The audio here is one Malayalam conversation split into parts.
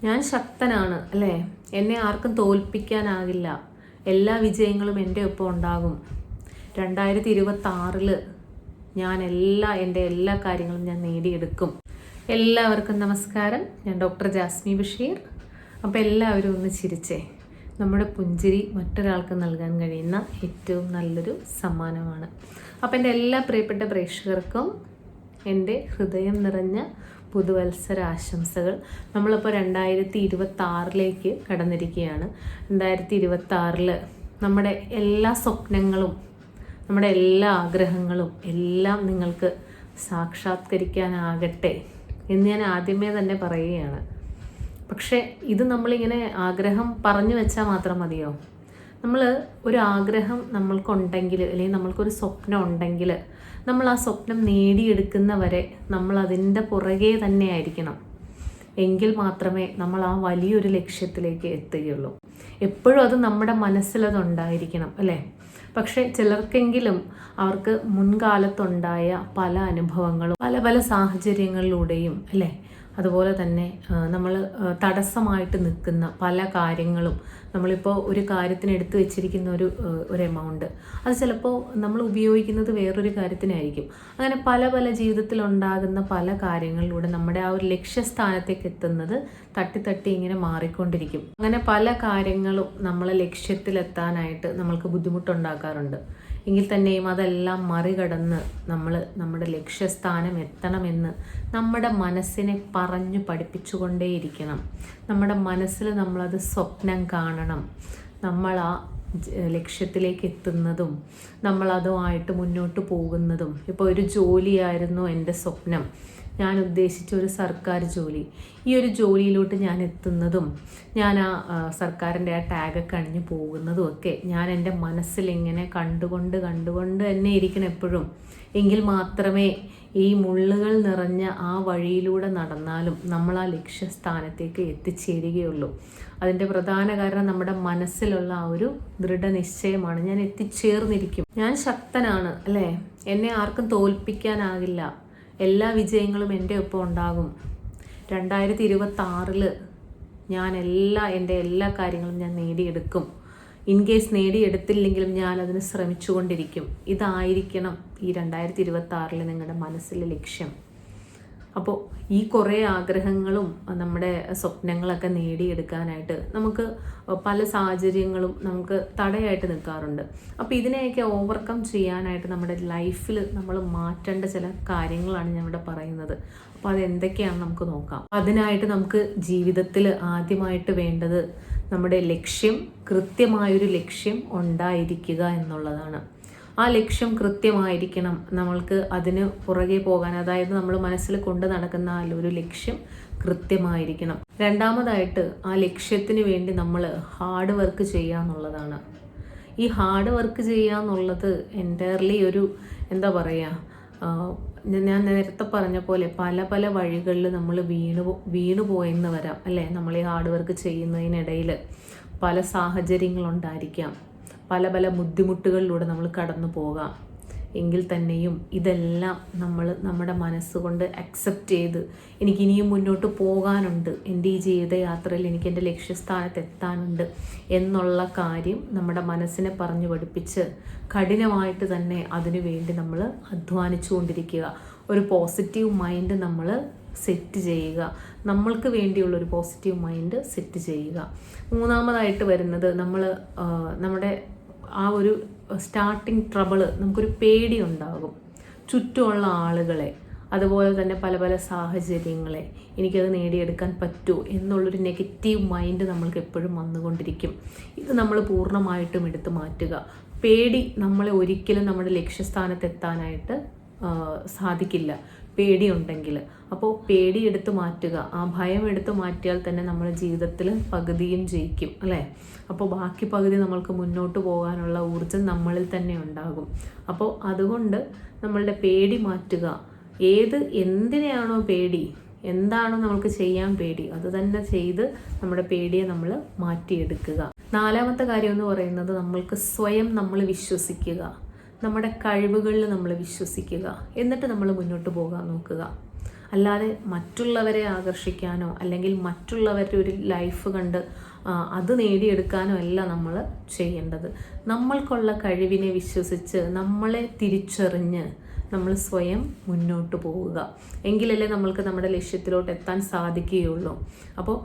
ഞാൻ ശക്തനാണ് അല്ലേ? എന്നെ ആർക്കും തോൽപ്പിക്കാനാകില്ല. എല്ലാ വിജയങ്ങളും എൻ്റെ ഒപ്പം ഉണ്ടാകും. 2026 ഞാൻ എൻ്റെ എല്ലാ കാര്യങ്ങളും ഞാൻ നേടിയെടുക്കും. എല്ലാവർക്കും നമസ്കാരം. ഞാൻ ഡോക്ടർ ജാസ്മി ബഷീർ. അപ്പോൾ എല്ലാവരും ഒന്ന് ചിരിച്ചേ. നമ്മുടെ പുഞ്ചിരി മറ്റൊരാൾക്ക് നൽകാൻ കഴിയുന്ന ഏറ്റവും നല്ലൊരു സമ്മാനമാണ്. അപ്പോൾ എൻ്റെ എല്ലാ പ്രിയപ്പെട്ട പ്രേക്ഷകർക്കും എൻ്റെ ഹൃദയം നിറഞ്ഞ പുതുവത്സര ആശംസകൾ. നമ്മളിപ്പോൾ 2026 കടന്നിരിക്കുകയാണ്. 2026 നമ്മുടെ എല്ലാ സ്വപ്നങ്ങളും നമ്മുടെ എല്ലാ ആഗ്രഹങ്ങളും എല്ലാം നിങ്ങൾക്ക് സാക്ഷാത്കരിക്കാനാകട്ടെ എന്ന് ഞാൻ ആദ്യമേ തന്നെ പറയുകയാണ്. പക്ഷേ ഇത് നമ്മളിങ്ങനെ ആഗ്രഹം പറഞ്ഞു വെച്ചാൽ മാത്രം മതിയോ? നമ്മൾ ഒരു ആഗ്രഹം നമ്മൾക്കുണ്ടെങ്കിൽ അല്ലെങ്കിൽ നമ്മൾക്കൊരു സ്വപ്നം ഉണ്ടെങ്കിൽ നമ്മൾ ആ സ്വപ്നം നേടിയെടുക്കുന്നവരെ നമ്മൾ അതിൻ്റെ പുറകെ തന്നെ ആയിരിക്കണം. എങ്കിൽ മാത്രമേ നമ്മൾ ആ വലിയൊരു ലക്ഷ്യത്തിലേക്ക് എത്തുകയുള്ളൂ. എപ്പോഴും അത് നമ്മുടെ മനസ്സിലതുണ്ടായിരിക്കണം അല്ലേ? പക്ഷേ ചിലർക്കെങ്കിലും അവർക്ക് മുൻകാലത്തുണ്ടായ പല അനുഭവങ്ങളും പല പല സാഹചര്യങ്ങളിലൂടെയും അല്ലേ, അതുപോലെ തന്നെ നമ്മൾ തടസ്സമായിട്ട് നിൽക്കുന്ന പല കാര്യങ്ങളും, നമ്മളിപ്പോൾ ഒരു കാര്യത്തിന് എടുത്തു വെച്ചിരിക്കുന്ന ഒരു എമൗണ്ട് അത് ചിലപ്പോൾ നമ്മൾ ഉപയോഗിക്കുന്നത് വേറൊരു കാര്യത്തിനായിരിക്കും. അങ്ങനെ പല പല ജീവിതത്തിലുണ്ടാകുന്ന പല കാര്യങ്ങളിലൂടെ നമ്മുടെ ആ ഒരു ലക്ഷ്യസ്ഥാനത്തേക്ക് എത്തുന്നത് തട്ടി തട്ടി ഇങ്ങനെ മാറിക്കൊണ്ടിരിക്കും. അങ്ങനെ പല കാര്യങ്ങളും നമ്മളെ ലക്ഷ്യത്തിലെത്താനായിട്ട് നമ്മൾക്ക് ബുദ്ധിമുട്ടുണ്ടാക്കാറുണ്ട്. എങ്കിൽ തന്നെയും അതെല്ലാം മറികടന്ന് നമ്മൾ നമ്മുടെ ലക്ഷ്യസ്ഥാനം എത്തണമെന്ന് നമ്മുടെ മനസ്സിനെ പറഞ്ഞു പഠിപ്പിച്ചുകൊണ്ടേയിരിക്കണം. നമ്മുടെ മനസ്സിൽ നമ്മളത് സ്വപ്നം കാണണം. നമ്മൾ ആ ലക്ഷ്യത്തിലേക്ക് എത്തുന്നതും നമ്മളതുമായിട്ട് മുന്നോട്ട് പോകുന്നതും. ഇപ്പോൾ ഒരു ജോലിയായിരുന്നു എൻ്റെ സ്വപ്നം, ഞാൻ ഉദ്ദേശിച്ച ഒരു സർക്കാർ ജോലി. ഈ ഒരു ജോലിയിലോട്ട് ഞാൻ എത്തുന്നതും ഞാൻ ആ സർക്കാരിൻ്റെ ആ ടാഗൊക്കെ അണിഞ്ഞു പോകുന്നതും ഒക്കെ ഞാൻ എൻ്റെ മനസ്സിലിങ്ങനെ കണ്ടുകൊണ്ട് തന്നെ ഇരിക്കണം എപ്പോഴും. എങ്കിൽ മാത്രമേ ഈ മുള്ളുകൾ നിറഞ്ഞ ആ വഴിയിലൂടെ നടന്നാലും നമ്മൾ ആ ലക്ഷ്യസ്ഥാനത്തേക്ക് എത്തിച്ചേരുകയുള്ളൂ. അതിൻ്റെ പ്രധാന കാരണം നമ്മുടെ മനസ്സിലുള്ള ആ ഒരു ദൃഢനിശ്ചയമാണ്. ഞാൻ എത്തിച്ചേർന്നിരിക്കും, ഞാൻ ശക്തനാണ് അല്ലേ? എന്നെ ആർക്കും തോൽപ്പിക്കാനാകില്ല. എല്ലാ വിജയങ്ങളും എൻ്റെ ഒപ്പം ഉണ്ടാകും. 2026 ഞാൻ എൻ്റെ എല്ലാ കാര്യങ്ങളും ഞാൻ നേടിയെടുക്കും. ഇൻ കേസ് നേടിയെടുത്തില്ലെങ്കിലും ഞാൻ അതിന് ശ്രമിച്ചുകൊണ്ടിരിക്കും. ഇതായിരിക്കണം ഈ 2026 നിങ്ങളുടെ മനസ്സിലെ ലക്ഷ്യം. അപ്പോൾ ഈ കുറേ ആഗ്രഹങ്ങളും നമ്മുടെ സ്വപ്നങ്ങളൊക്കെ നേടിയെടുക്കാനായിട്ട് നമുക്ക് പല സാഹചര്യങ്ങളും നമുക്ക് തടയായിട്ട് നിൽക്കാറുണ്ട്. അപ്പോൾ ഇതിനെയൊക്കെ ഓവർകം ചെയ്യാനായിട്ട് നമ്മുടെ ലൈഫിൽ നമ്മൾ മാറ്റേണ്ട ചില കാര്യങ്ങളാണ് ഞാൻ ഇവിടെ പറയുന്നത്. അപ്പോൾ അതെന്തൊക്കെയാണെന്ന് നമുക്ക് നോക്കാം. അതിനായിട്ട് നമുക്ക് ജീവിതത്തിൽ ആദ്യമായിട്ട് വേണ്ടത് നമ്മുടെ ലക്ഷ്യം, കൃത്യമായൊരു ലക്ഷ്യം ഉണ്ടായിരിക്കുക എന്നുള്ളതാണ്. ആ ലക്ഷ്യം കൃത്യമായിരിക്കണം. നമ്മൾക്ക് അതിന് പുറകെ പോകാൻ, അതായത് നമ്മൾ മനസ്സിൽ കൊണ്ട് നടക്കുന്ന ആ ഒരു ലക്ഷ്യം കൃത്യമായിരിക്കണം. രണ്ടാമതായിട്ട് ആ ലക്ഷ്യത്തിന് വേണ്ടി നമ്മൾ ഹാർഡ് വർക്ക് ചെയ്യുക എന്നുള്ളതാണ്. ഈ ഹാർഡ് വർക്ക് ചെയ്യുക എന്നുള്ളത് എൻ്റയർലി ഒരു എന്താ പറയുക, ഞാൻ നേരത്തെ പറഞ്ഞ പോലെ പല പല വഴികളിൽ നമ്മൾ വീണു പോയെന്ന് വരാം അല്ലേ? നമ്മൾ ഈ ഹാർഡ് വർക്ക് ചെയ്യുന്നതിനിടയിൽ പല സാഹചര്യങ്ങളുണ്ടായിരിക്കാം, പല പല ബുദ്ധിമുട്ടുകളിലൂടെ നമ്മൾ കടന്നു പോകാം. എങ്കിൽ തന്നെയും ഇതെല്ലാം നമ്മൾ നമ്മുടെ മനസ്സുകൊണ്ട് അക്സെപ്റ്റ് ചെയ്ത് എനിക്കിനിയും മുന്നോട്ട് പോകാനുണ്ട്, എൻ്റെ ഈ ജീവിതയാത്രയിൽ എനിക്ക് എൻ്റെ ലക്ഷ്യസ്ഥാനത്ത് എത്താനുണ്ട് എന്നുള്ള കാര്യം നമ്മുടെ മനസ്സിനെ പറഞ്ഞു പഠിപ്പിച്ച് കഠിനമായിട്ട് തന്നെ അതിനു വേണ്ടി നമ്മൾ അധ്വാനിച്ചു കൊണ്ടിരിക്കുക. ഒരു പോസിറ്റീവ് മൈൻഡ് നമ്മൾ സെറ്റ് ചെയ്യുക, നമ്മൾക്ക് വേണ്ടിയുള്ളൊരു പോസിറ്റീവ് മൈൻഡ് സെറ്റ് ചെയ്യുക. മൂന്നാമതായിട്ട് വരുന്നത് നമ്മുടെ ആ ഒരു സ്റ്റാർട്ടിങ് ട്രബിള്, നമുക്കൊരു പേടി ഉണ്ടാകും. ചുറ്റുമുള്ള ആളുകളെ, അതുപോലെ തന്നെ പല പല സാഹചര്യങ്ങളെ, എനിക്കത് നേടിയെടുക്കാൻ പറ്റുമോ എന്നുള്ളൊരു നെഗറ്റീവ് മൈൻഡ് നമ്മൾക്ക് എപ്പോഴും വന്നുകൊണ്ടിരിക്കും. ഇത് നമ്മൾ പൂർണ്ണമായിട്ടും എടുത്തു മാറ്റുക. പേടി നമ്മളെ ഒരിക്കലും നമ്മുടെ ലക്ഷ്യസ്ഥാനത്തെത്താനായിട്ട് സാധിക്കില്ല, പേടിയുണ്ടെങ്കിൽ. അപ്പോൾ പേടി എടുത്തു മാറ്റുക. ആ ഭയം എടുത്തു മാറ്റിയാൽ തന്നെ നമ്മുടെ ജീവിതത്തിൽ പകുതിയും ജയിക്കും അല്ലേ? അപ്പോൾ ബാക്കി പകുതി നമ്മൾക്ക് മുന്നോട്ട് പോകാനുള്ള ഊർജം നമ്മളിൽ തന്നെ ഉണ്ടാകും. അപ്പോൾ അതുകൊണ്ട് നമ്മളുടെ പേടി മാറ്റുക. എന്തിനെയാണോ പേടി, എന്താണോ നമ്മൾക്ക് ചെയ്യാൻ പേടി, അത് തന്നെ ചെയ്ത് നമ്മുടെ പേടിയെ നമ്മൾ മാറ്റിയെടുക്കുക. നാലാമത്തെ കാര്യം എന്ന് പറയുന്നത് നമ്മൾക്ക് സ്വയം നമ്മൾ വിശ്വസിക്കുക. നമ്മുടെ കഴിവുകളിൽ നമ്മൾ വിശ്വസിക്കുക. എന്നിട്ട് നമ്മൾ മുന്നോട്ട് പോകാൻ നോക്കുക. അല്ലാതെ മറ്റുള്ളവരെ ആകർഷിക്കാനോ അല്ലെങ്കിൽ മറ്റുള്ളവരുടെ ഒരു ലൈഫ് കണ്ട് അത് നേടിയെടുക്കാനോ അല്ല നമ്മൾ ചെയ്യേണ്ടത്. നമ്മൾക്കുള്ള കഴിവിനെ വിശ്വസിച്ച് നമ്മളെ തിരിച്ചറിഞ്ഞ് നമ്മൾ സ്വയം മുന്നോട്ട് പോവുക. എങ്കിലല്ലേ നമ്മൾക്ക് നമ്മുടെ ലക്ഷ്യത്തിലോട്ട് എത്താൻ സാധിക്കുകയുള്ളൂ. അപ്പോൾ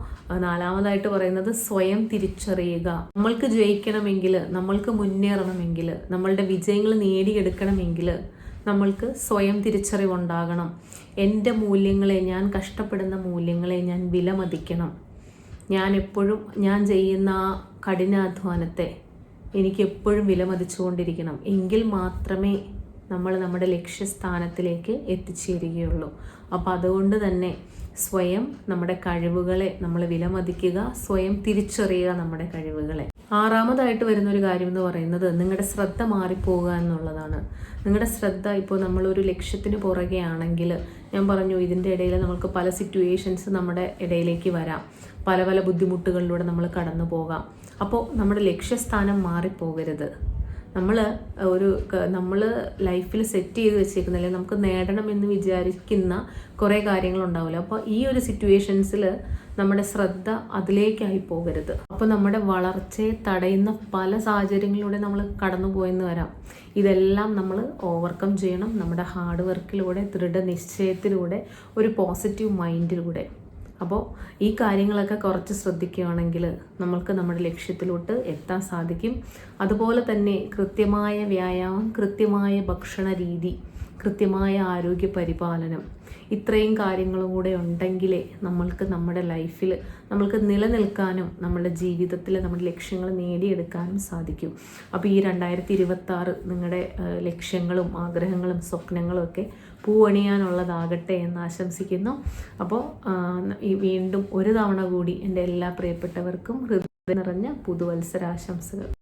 നാലാമതായിട്ട് പറയുന്നത് സ്വയം തിരിച്ചറിയുക. നമ്മൾക്ക് ജയിക്കണമെങ്കിൽ, നമ്മൾക്ക് മുന്നേറണമെങ്കിൽ, നമ്മളുടെ വിജയങ്ങൾ നേടിയെടുക്കണമെങ്കിൽ നമ്മൾക്ക് സ്വയം തിരിച്ചറിവുണ്ടാകണം. എൻ്റെ മൂല്യങ്ങളെ, ഞാൻ കഷ്ടപ്പെടുന്ന മൂല്യങ്ങളെ ഞാൻ വിലമതിക്കണം. ഞാൻ എപ്പോഴും ഞാൻ ചെയ്യുന്ന ആ കഠിനാധ്വാനത്തെ എനിക്കെപ്പോഴും വിലമതിച്ചുകൊണ്ടിരിക്കണം. എങ്കിൽ മാത്രമേ നമ്മൾ നമ്മുടെ ലക്ഷ്യസ്ഥാനത്തിലേക്ക് എത്തിച്ചേരുകയുള്ളൂ. അപ്പോൾ അതുകൊണ്ട് തന്നെ സ്വയം നമ്മുടെ കഴിവുകളെ നമ്മൾ വിലമതിക്കുക, സ്വയം തിരിച്ചറിയുക നമ്മുടെ കഴിവുകളെ. ആറാമതായിട്ട് വരുന്നൊരു കാര്യം എന്ന് പറയുന്നത് നിങ്ങളുടെ ശ്രദ്ധ മാറിപ്പോവുക എന്നുള്ളതാണ്. നിങ്ങളുടെ ശ്രദ്ധ ഇപ്പോൾ നമ്മളൊരു ലക്ഷ്യത്തിന് പുറകെ ആണെങ്കിൽ, ഞാൻ പറഞ്ഞു ഇതിൻ്റെ ഇടയിൽ നമുക്ക് പല സിറ്റുവേഷൻസ് നമ്മുടെ ഇടയിലേക്ക് വരാം, പല പല ബുദ്ധിമുട്ടുകളിലൂടെ നമ്മൾ കടന്നു പോകാം. അപ്പോൾ നമ്മുടെ ലക്ഷ്യസ്ഥാനം മാറിപ്പോകരുത്. നമ്മൾ ലൈഫിൽ സെറ്റ് ചെയ്ത് വെച്ചേക്കുന്ന, അല്ലെങ്കിൽ നമുക്ക് നേടണമെന്ന് വിചാരിക്കുന്ന കുറേ കാര്യങ്ങളുണ്ടാവില്ല. അപ്പോൾ ഈ ഒരു സിറ്റുവേഷൻസിൽ നമ്മുടെ ശ്രദ്ധ അതിലേക്കായി പോകരുത്. അപ്പോൾ നമ്മുടെ വളർച്ചയെ തടയുന്ന പല സാഹചര്യങ്ങളിലൂടെ നമ്മൾ കടന്നു പോയെന്ന് വരാം. ഇതെല്ലാം നമ്മൾ ഓവർകം ചെയ്യണം നമ്മുടെ ഹാർഡ് വർക്കിലൂടെ, ദൃഢനിശ്ചയത്തിലൂടെ, ഒരു പോസിറ്റീവ് മൈൻഡിലൂടെ. അപ്പോൾ ഈ കാര്യങ്ങളൊക്കെ കുറച്ച് ശ്രദ്ധിക്കുകയാണെങ്കിൽ നമ്മൾക്ക് നമ്മുടെ ലക്ഷ്യത്തിലോട്ട് എത്താൻ സാധിക്കും. അതുപോലെ തന്നെ കൃത്യമായ വ്യായാമം, കൃത്യമായ ഭക്ഷണ രീതി, കൃത്യമായ ആരോഗ്യ പരിപാലനം, ഇത്രയും കാര്യങ്ങളും കൂടെ ഉണ്ടെങ്കിലേ നമ്മൾക്ക് നമ്മുടെ ലൈഫിൽ നമ്മൾക്ക് നിലനിൽക്കാനും നമ്മുടെ ജീവിതത്തിൽ നമ്മുടെ ലക്ഷ്യങ്ങൾ നേടിയെടുക്കാനും സാധിക്കും. അപ്പോൾ ഈ 2026 നിങ്ങളുടെ ലക്ഷ്യങ്ങളും ആഗ്രഹങ്ങളും സ്വപ്നങ്ങളും ഒക്കെ പൂവണിയാനുള്ളതാകട്ടെ എന്ന് ആശംസിക്കുന്നു. അപ്പോൾ വീണ്ടും ഒരു തവണ കൂടി എൻ്റെ എല്ലാ പ്രിയപ്പെട്ടവർക്കും ഹൃദയം നിറഞ്ഞ പുതുവത്സരാശംസകൾ.